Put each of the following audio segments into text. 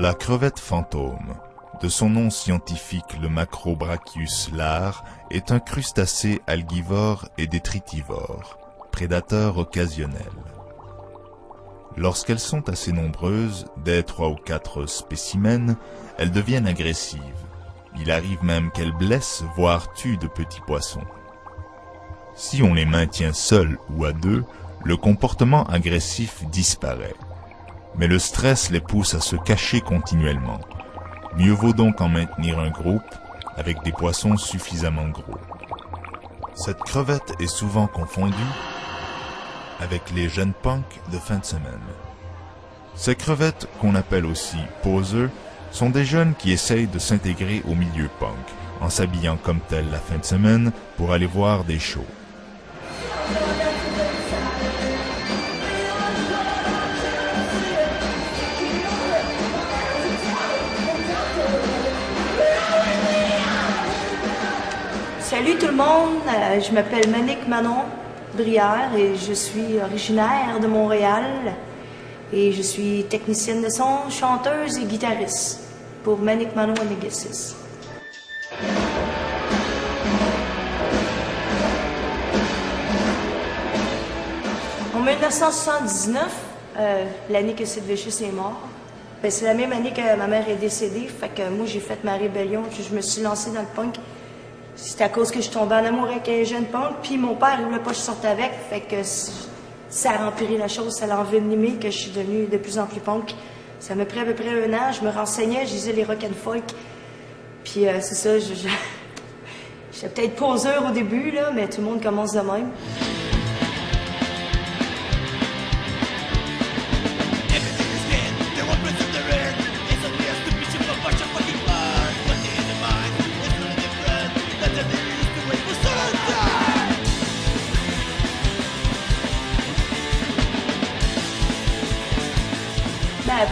La crevette fantôme, de son nom scientifique le Macrobrachius lar, est un crustacé algivore et détritivore, prédateur occasionnel. Lorsqu'elles sont assez nombreuses, dès 3 ou 4 spécimens, elles deviennent agressives. Il arrive même qu'elles blessent, voire tuent de petits poissons. Si on les maintient seuls ou à deux, le comportement agressif disparaît. Mais le stress les pousse à se cacher continuellement. Mieux vaut donc en maintenir un groupe avec des poissons suffisamment gros. Cette crevette est souvent confondue avec les jeunes punks de fin de semaine. Ces crevettes, qu'on appelle aussi poseurs, sont des jeunes qui essayent de s'intégrer au milieu punk, en s'habillant comme tel la fin de semaine pour aller voir des shows. Salut tout le monde, je m'appelle Manick Manon Brière et je suis originaire de Montréal et je suis technicienne de son, chanteuse et guitariste pour Manick Manon and the Gisses. En 1979, l'année que Sid Vicious est mort, ben c'est la même année que ma mère est décédée, fait que moi j'ai fait ma rébellion, je me suis lancée dans le punk. C'est à cause que je tombais en amour avec un jeune punk, puis mon père il voulait pas que je sorte avec, fait que ça a empiré la chose, ça l'a envenimé que je suis devenue de plus en plus punk. Ça m'a pris à peu près 1 an, je me renseignais, je lisais les rock and folk, puis c'est ça, j'étais peut-être poseur au début, là, mais tout le monde commence de même.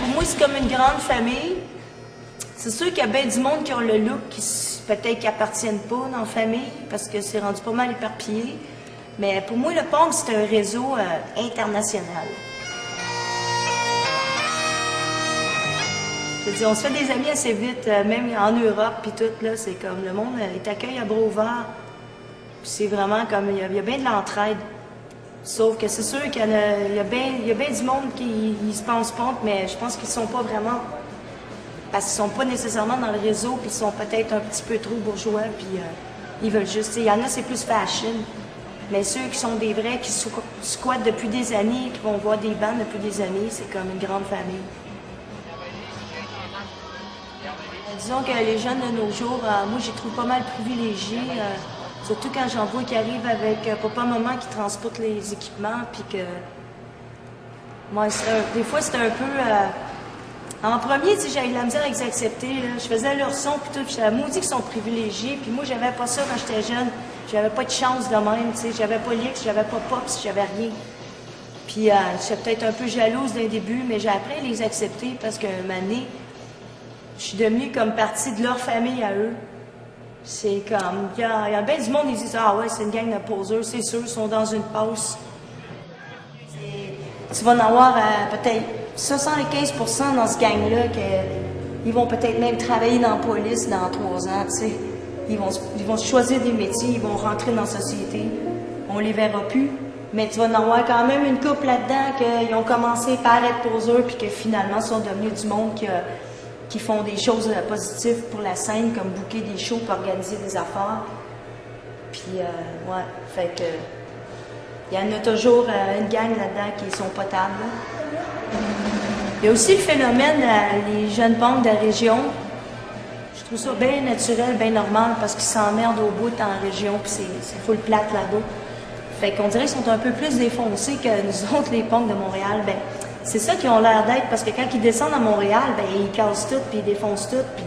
Pour moi, c'est comme une grande famille. C'est sûr qu'il y a bien du monde qui ont le look qui peut-être qui appartiennent pas dans la famille parce que c'est rendu pas mal éparpillé. Mais pour moi, le punk, c'est un réseau international. Je veux dire, on se fait des amis assez vite, même en Europe puis tout, là, c'est comme le monde, il t'accueille à bras ouverts. C'est vraiment comme, il y a bien de l'entraide. Sauf que c'est sûr qu'il y a bien du monde qui se pense punk, mais je pense qu'ils sont pas vraiment, parce qu'ils sont pas nécessairement dans le réseau, puis ils sont peut-être un petit peu trop bourgeois, puis ils veulent juste, il y en a c'est plus fashion, mais ceux qui sont des vrais, qui squattent depuis des années, qui vont voir des bandes depuis des années, c'est comme une grande famille. Disons que les jeunes de nos jours, moi j'ai trouvé pas mal privilégiés. Surtout quand j'en vois qui arrivent avec papa-maman qui transportent les équipements, puis que... Moi, des fois, c'était un peu... En premier, tu sais, j'avais de la misère à les accepter, là. Je faisais leur son, puis tout, j'étais maudit qu'ils sont privilégiés, puis moi, j'avais pas ça quand j'étais jeune. J'avais pas de chance de même, tu sais. J'avais pas Lix, j'avais pas Pops, j'avais rien. Puis j'étais peut-être un peu jalouse d'un début, mais j'ai appris à les accepter parce qu'un moment donné, je suis devenue comme partie de leur famille à eux. C'est comme, il y a bien du monde qui disent « Ah ouais, c'est une gang de poseurs, c'est sûr, ils sont dans une passe. » Tu vas en avoir peut-être 75% dans ce gang-là qu'ils vont peut-être même travailler dans la police dans 3 ans, tu sais. Ils vont choisir des métiers, ils vont rentrer dans la société. On les verra plus. Mais tu vas en avoir quand même une couple là-dedans qu'ils ont commencé par être poseurs puis que finalement sont devenus du monde qui font des choses positives pour la scène, comme booker des shows pour organiser des affaires. Puis, ouais, fait que... Il y en a toujours une gang là-dedans qui sont potables. Il y a aussi le phénomène, les jeunes punks de la région. Je trouve ça bien naturel, bien normal, parce qu'ils s'emmerdent au bout en région, puis c'est full plate là-bas. Fait qu'on dirait qu'ils sont un peu plus défoncés que nous autres, les punks de Montréal. Ben, c'est ça qu'ils ont l'air d'être, parce que quand ils descendent à Montréal, ben ils cassent tout, puis ils défoncent tout, puis...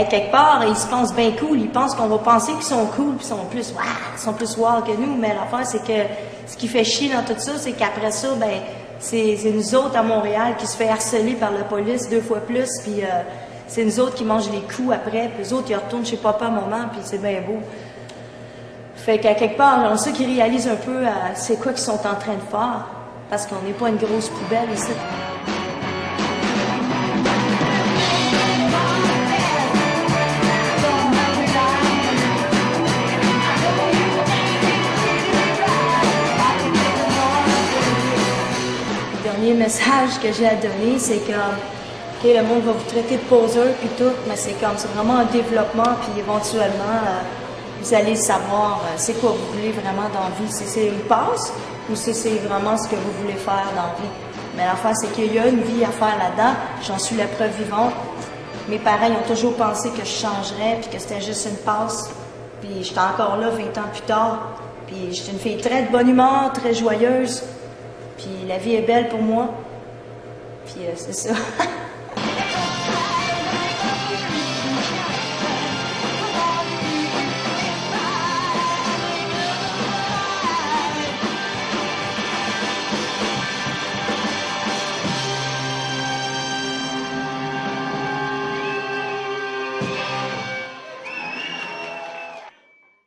quelque part, ils se pensent bien cool, ils pensent qu'on va penser qu'ils sont cool, puis ils sont plus wow que nous, mais l'affaire, c'est que ce qui fait chier dans tout ça, c'est qu'après ça, ben c'est nous autres à Montréal qui se fait harceler par la police 2 fois plus, puis c'est nous autres qui mangent les coups après, puis les autres, ils retournent chez papa, maman, puis c'est bien beau. Fait qu'à quelque part, on sait qu'ils réalisent un peu c'est quoi qu'ils sont en train de faire, parce qu'on n'est pas une grosse poubelle ici. premier message que j'ai à donner, c'est que OK, le monde va vous traiter de poseur puis tout, mais c'est vraiment un développement, puis éventuellement, vous allez savoir c'est quoi vous voulez vraiment dans la vie. Si c'est une passe ou si c'est vraiment ce que vous voulez faire dans la vie. Mais l'affaire, c'est qu'il y a une vie à faire là-dedans. J'en suis la preuve vivante. Mes parents ils ont toujours pensé que je changerais puis que c'était juste une passe. Puis j'étais encore là 20 ans plus tard. Puis j'étais une fille très de bonne humeur, très joyeuse. Puis la vie est belle pour moi. Puis c'est ça.